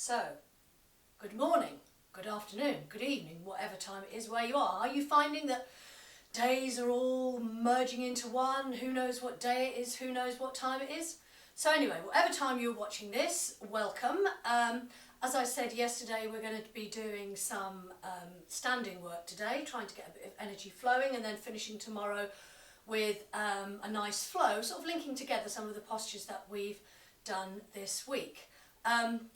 So, good morning, good afternoon, good evening, whatever time it is where you are. Are you finding that days are all merging into one? Who knows what day it is, who knows what time it is? So anyway, whatever time you're watching this, welcome. As I said yesterday, we're going to be doing some standing work today, trying to get a bit of energy flowing, and then finishing tomorrow with a nice flow, sort of linking together some of the postures that we've done this week.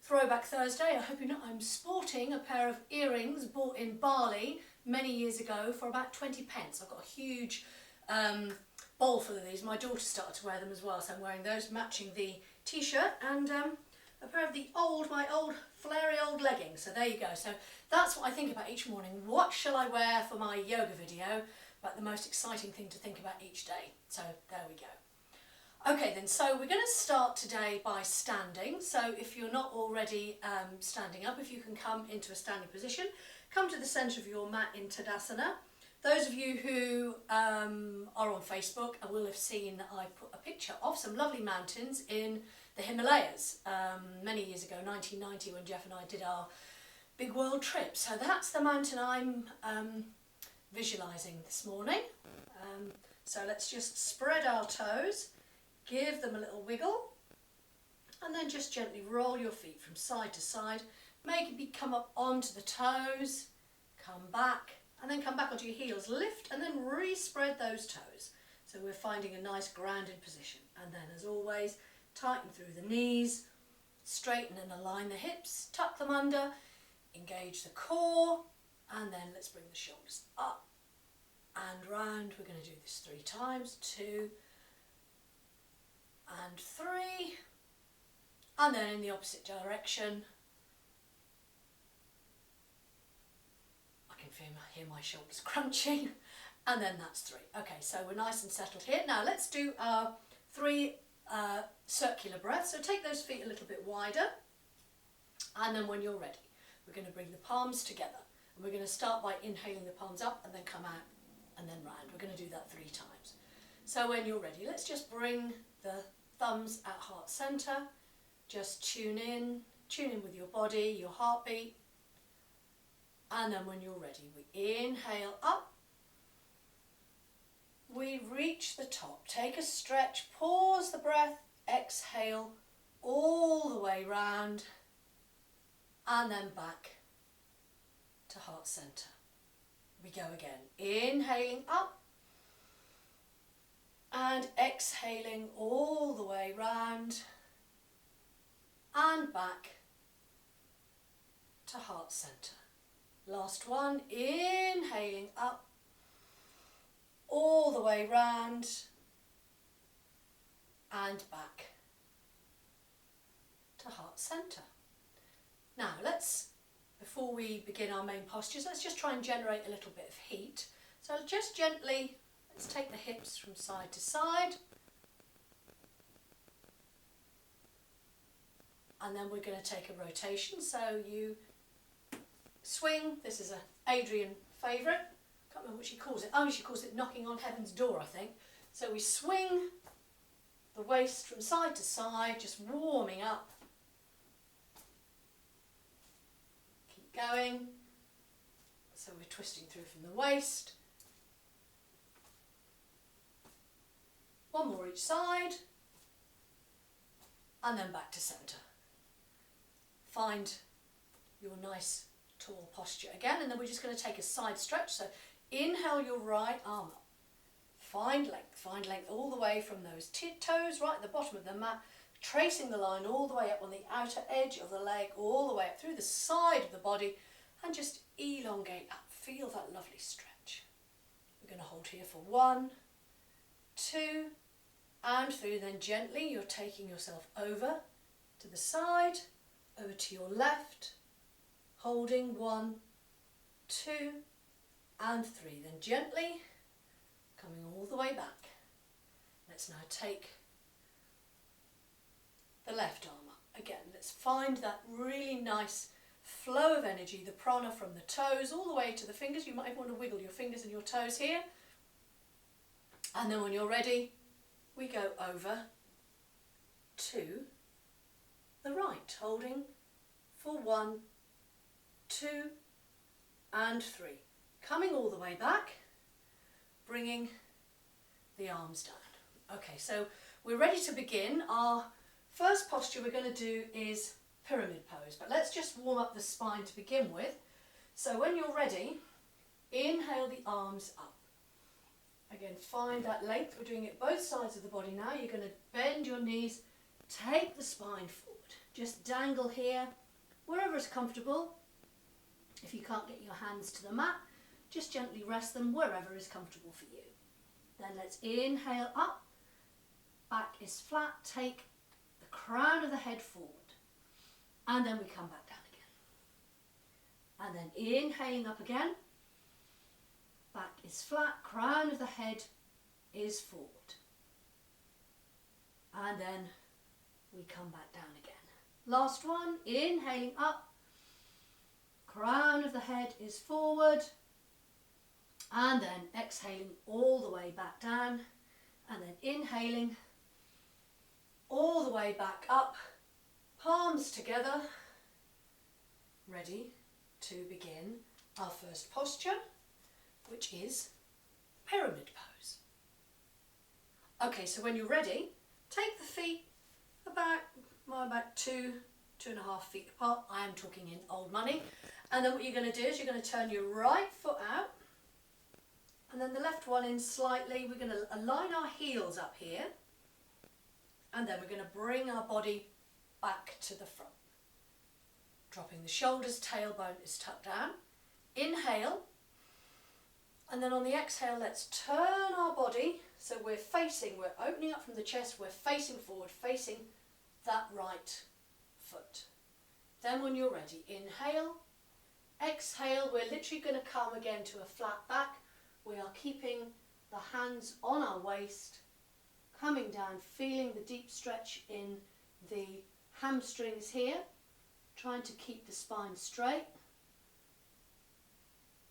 Throwback Thursday, I hope you know I'm sporting a pair of earrings bought in Bali many years ago for about 20 pence. I've got a huge bowl full of these. My daughter started to wear them as well, so I'm wearing those, matching the t-shirt, and a pair of my old flary old leggings. So there you go. So that's what I think about each morning. What shall I wear for my yoga video? But the most exciting thing to think about each day. So there we go. Okay then, so we're going to start today by standing. So if you're not already standing up, if you can come into a standing position, come to the centre of your mat in Tadasana. Those of you who are on Facebook will have seen that I put a picture of some lovely mountains in the Himalayas many years ago, 1990, when Jeff and I did our big world trip. So that's the mountain I'm visualising this morning. So let's just spread our toes. Give them a little wiggle, and then just gently roll your feet from side to side. Maybe come up onto the toes, come back, and then come back onto your heels. Lift and then re-spread those toes. So we're finding a nice grounded position. And then, as always, tighten through the knees, straighten and align the hips, tuck them under, engage the core, and then let's bring the shoulders up and round. We're going to do this 3 times. 2 and 3, and then in the opposite direction. I can hear my shoulders crunching, and then that's 3. Okay, so we're nice and settled here. Now let's do our 3 circular breaths. So take those feet a little bit wider, and then when you're ready, we're going to bring the palms together, and we're going to start by inhaling the palms up and then come out and then round. We're going to do that 3 times. So when you're ready, let's just bring the thumbs at heart center. Just tune in with your body, your heartbeat. And then when you're ready, we inhale up. We reach the top. Take a stretch, pause the breath, exhale all the way round, and then back to heart center. We go again. Inhaling up. And exhaling all the way round and back to heart center. Last one, inhaling up all the way round and back to heart center. Now before we begin our main postures, let's just try and generate a little bit of heat. So just gently, let's take the hips from side to side, and then we're going to take a rotation. So you swing. This is an Adrian favourite. Can't remember what she calls it. Oh, she calls it knocking on heaven's door, I think. So we swing the waist from side to side, just warming up. Keep going. So we're twisting through from the waist. One more each side, and then back to centre. Find your nice tall posture again, and then we're just going to take a side stretch. So inhale your right arm up. Find length all the way from those toes right at the bottom of the mat, tracing the line all the way up on the outer edge of the leg, all the way up through the side of the body, and just elongate up. Feel that lovely stretch. We're going to hold here for 1, 2, and through. Then gently you're taking yourself over to the side, over to your left, holding 1, 2, and 3. Then gently coming all the way back. Let's now take the left arm up. Again, let's find that really nice flow of energy, the prana from the toes all the way to the fingers. You might want to wiggle your fingers and your toes here. And then when you're ready, we go over to the right, holding for 1, 2 and 3. Coming all the way back, bringing the arms down. Okay, so we're ready to begin. Our first posture we're going to do is pyramid pose, but let's just warm up the spine to begin with. So when you're ready, inhale the arms up. Again, find that length. We're doing it both sides of the body now. You're going to bend your knees, take the spine forward. Just dangle here, wherever is comfortable. If you can't get your hands to the mat, just gently rest them wherever is comfortable for you. Then let's inhale up, back is flat, take the crown of the head forward. And then we come back down again. And then inhaling up again, back is flat, crown of the head is forward. And then we come back down again. Last one, inhaling up, crown of the head is forward, and then exhaling all the way back down, and then inhaling all the way back up, palms together, ready to begin our first posture, which is pyramid pose. Okay, so when you're ready, take the feet about 2.5 feet apart. I am talking in old money. And then what you're going to do is you're going to turn your right foot out and then the left one in slightly. We're going to align our heels up here, and then we're going to bring our body back to the front. Dropping the shoulders, tailbone is tucked down. Inhale, and then on the exhale, let's turn our body so we're opening up from the chest, we're facing forward, facing that right foot. Then when you're ready, inhale, exhale, we're literally going to come again to a flat back. We are keeping the hands on our waist, coming down, feeling the deep stretch in the hamstrings here, trying to keep the spine straight.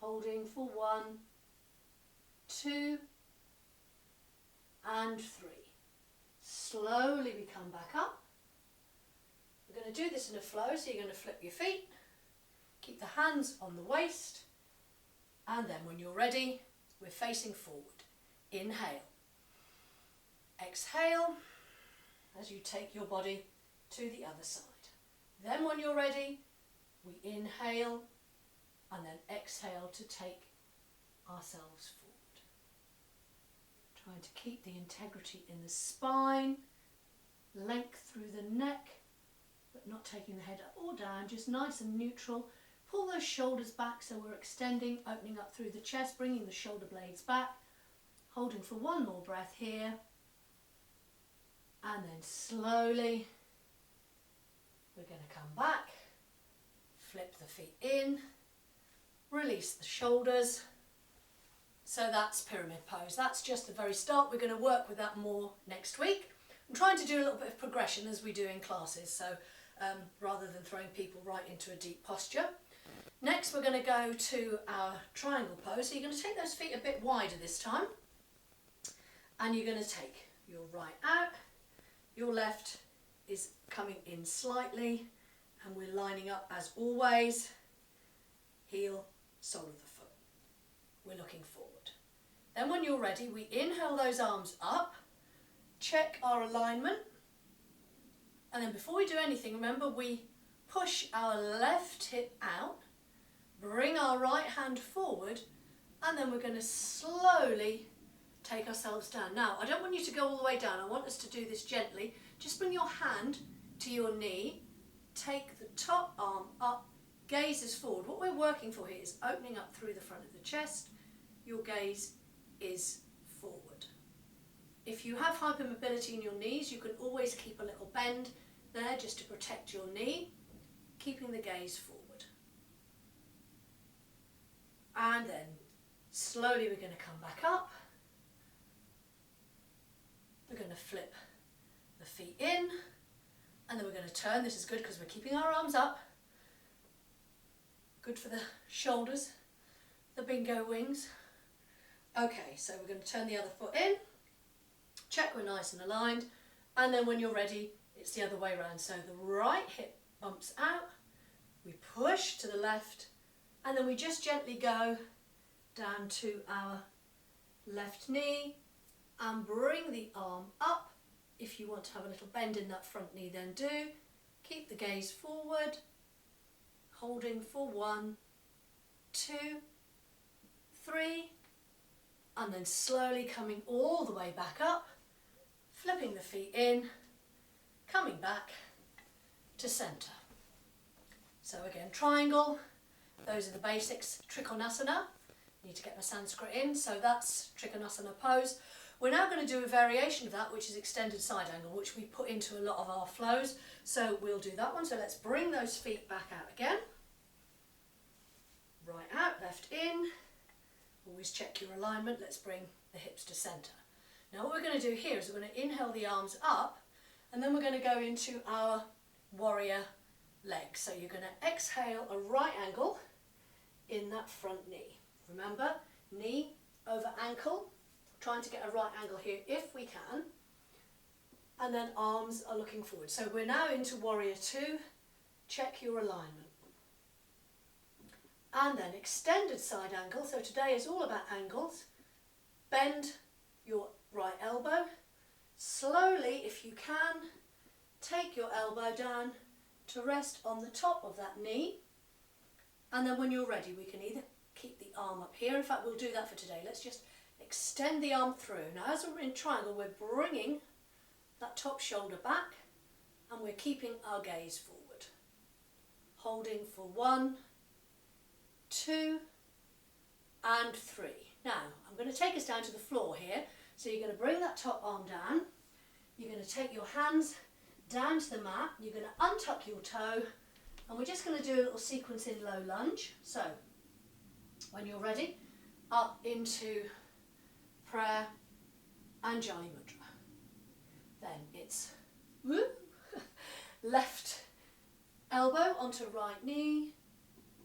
Holding for 1, 2 and 3. Slowly we come back up. We're going to do this in a flow, so you're going to flip your feet, keep the hands on the waist, and then when you're ready, we're facing forward. Inhale. Exhale as you take your body to the other side. Then when you're ready, we inhale and then exhale to take ourselves forward. Trying to keep the integrity in the spine, length through the neck, but not taking the head up or down, just nice and neutral. Pull those shoulders back so we're extending, opening up through the chest, bringing the shoulder blades back, holding for one more breath here, and then slowly we're going to come back, flip the feet in, release the shoulders. So that's pyramid pose. That's just the very start. We're going to work with that more next week. I'm trying to do a little bit of progression as we do in classes, so rather than throwing people right into a deep posture. Next we're going to go to our triangle pose. So you're going to take those feet a bit wider this time, and you're going to take your right out, your left is coming in slightly, and we're lining up as always, heel, sole of the foot. We're looking forward. Then when you're ready, we inhale those arms up, check our alignment, and then before we do anything, remember we push our left hip out, bring our right hand forward, and then we're going to slowly take ourselves down. Now, I don't want you to go all the way down. I want us to do this gently. Just bring your hand to your knee, take the top arm up, gaze is forward. What we're working for here is opening up through the front of the chest. Your gaze is forward. If you have hypermobility in your knees, you can always keep a little bend there just to protect your knee, keeping the gaze forward. And then slowly we're going to come back up. We're going to flip the feet in, and then we're going to turn. This is good because we're keeping our arms up. Good for the shoulders, the bingo wings. Okay, so we're going to turn the other foot in, check we're nice and aligned, and then when you're ready, it's the other way around. So the right hip bumps out, We push to the left, and then we just gently go down to our left knee and bring the arm up. If you want to have a little bend in that front knee, then do. Keep the gaze forward, holding for 1, 2, 3, and then slowly coming all the way back up, flipping the feet in, coming back to centre. So again, triangle, those are the basics. Trikonasana, need to get my Sanskrit in, so that's Trikonasana pose. We're now going to do a variation of that, which is extended side angle, which we put into a lot of our flows. So we'll do that one. So let's bring those feet back out again. Right out, left in. Always check your alignment. Let's bring the hips to centre. Now what we're going to do here is we're going to inhale the arms up, and then we're going to go into our warrior leg. So you're going to exhale a right angle in that front knee. Remember, knee over ankle. Trying to get a right angle here if we can, and then arms are looking forward. So we're now into warrior 2, check your alignment. And then extended side angle, so today is all about angles. Bend your right elbow, slowly if you can, take your elbow down to rest on the top of that knee, and then when you're ready we can either keep the arm up here, in fact we'll do that for today, let's just extend the arm through. Now as we're in triangle, we're bringing that top shoulder back and we're keeping our gaze forward. Holding for 1, 2 and 3. Now I'm going to take us down to the floor here. So you're going to bring that top arm down. You're going to take your hands down to the mat. You're going to untuck your toe and we're just going to do a little sequence in low lunge. So when you're ready, up into prayer, Anjali Mudra. Then it's woo, left elbow onto right knee.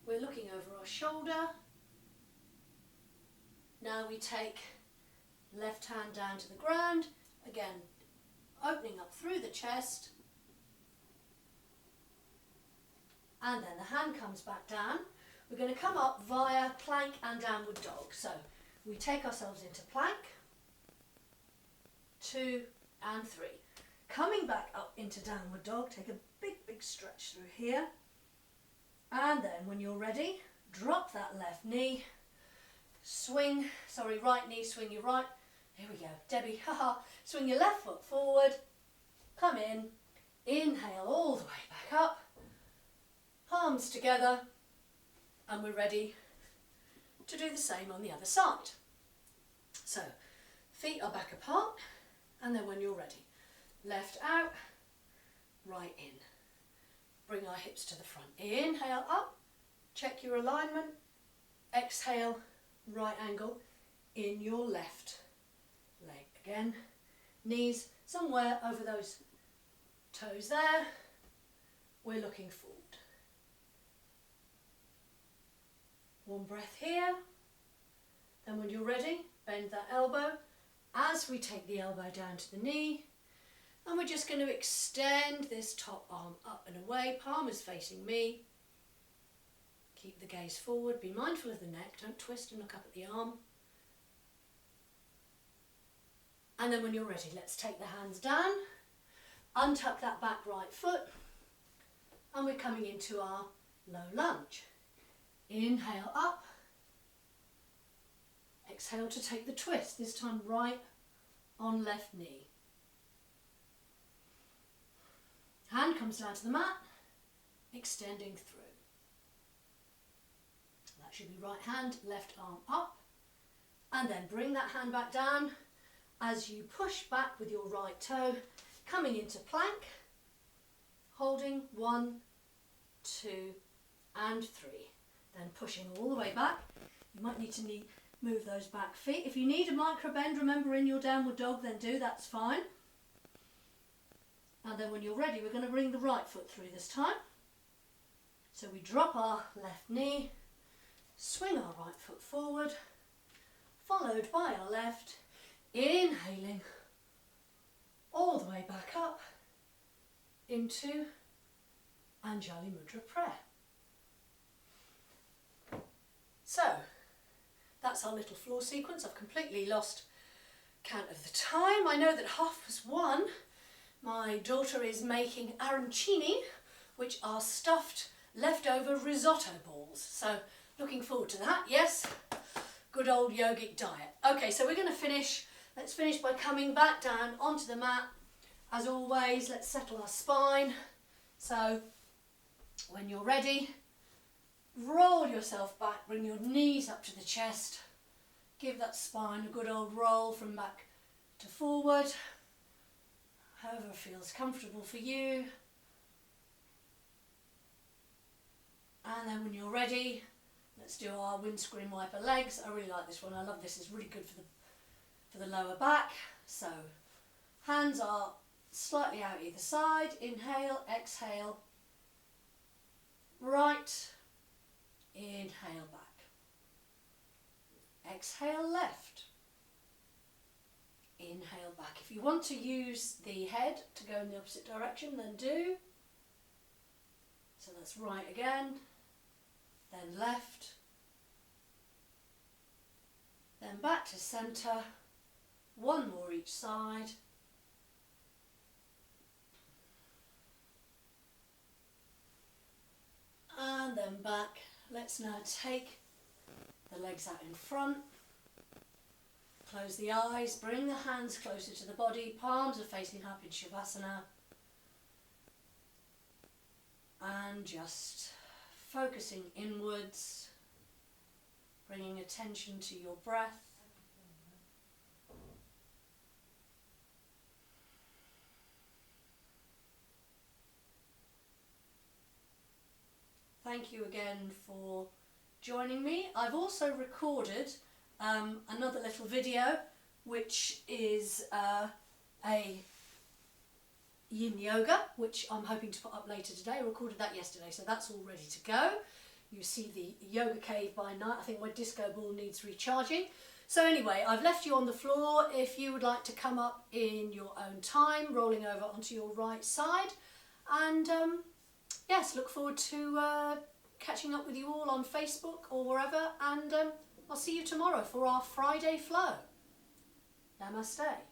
We're looking over our shoulder. Now we take left hand down to the ground. Again, opening up through the chest. And then the hand comes back down. We're going to come up via plank and downward dog. So we take ourselves into plank, 2 and 3. Coming back up into downward dog, take a big stretch through here. And then when you're ready, drop that left knee, right knee, swing your right. Here we go, Debbie, haha. Swing your left foot forward, come in, inhale all the way back up, palms together, and we're ready to do the same on the other side. So, feet are back apart, and then when you're ready, left out, right in. Bring our hips to the front. Inhale up, check your alignment, exhale, right angle in your left leg. Again, knees somewhere over those toes there. We're looking forward. One breath here. Then when you're ready, bend that elbow as we take the elbow down to the knee. And we're just going to extend this top arm up and away. Palm is facing me. Keep the gaze forward. Be mindful of the neck. Don't twist and look up at the arm. And then when you're ready, let's take the hands down. Untuck that back right foot. And we're coming into our low lunge. Inhale up. Exhale to take the twist. This time right on left knee. Hand comes down to the mat, extending through. That should be right hand, left arm up. And then bring that hand back down as you push back with your right toe, coming into plank, holding 1, 2 and 3. Then pushing all the way back. You might need to move those back feet. If you need a micro bend, remember in your downward dog, then do, that's fine. And then when you're ready, we're going to bring the right foot through this time. So we drop our left knee, swing our right foot forward, followed by our left, inhaling all the way back up into Anjali Mudra prayer. that's our little floor sequence. I've completely lost count of the time. I know that 1:30. My daughter is making arancini, which are stuffed leftover risotto balls. So looking forward to that, yes. Good old yogic diet. Okay, so we're going to finish. Let's finish by coming back down onto the mat. As always, let's settle our spine. So when you're ready, roll yourself back, bring your knees up to the chest. Give that spine a good old roll from back to forward. However feels comfortable for you. And then when you're ready, let's do our windscreen wiper legs. I really like this one. I love this. It's really good for the lower back. So hands are slightly out either side. Inhale, exhale. Right. Inhale back. Exhale left. Inhale back. If you want to use the head to go in the opposite direction, then do. So that's right again, then left, then back to centre, one more each side. And then back. Let's now take the legs out in front. Close the eyes, bring the hands closer to the body, palms are facing up in Shavasana. And just focusing inwards, bringing attention to your breath. Thank you again for joining me. I've also recorded another little video, which is a yin yoga, which I'm hoping to put up later today. I recorded that yesterday, so that's all ready to go. You see the yoga cave by night. I think my disco ball needs recharging. So anyway, I've left you on the floor. If you would like to come up in your own time, rolling over onto your right side. And yes, look forward to catching up with you all on Facebook or wherever. And I'll see you tomorrow for our Friday flow. Namaste.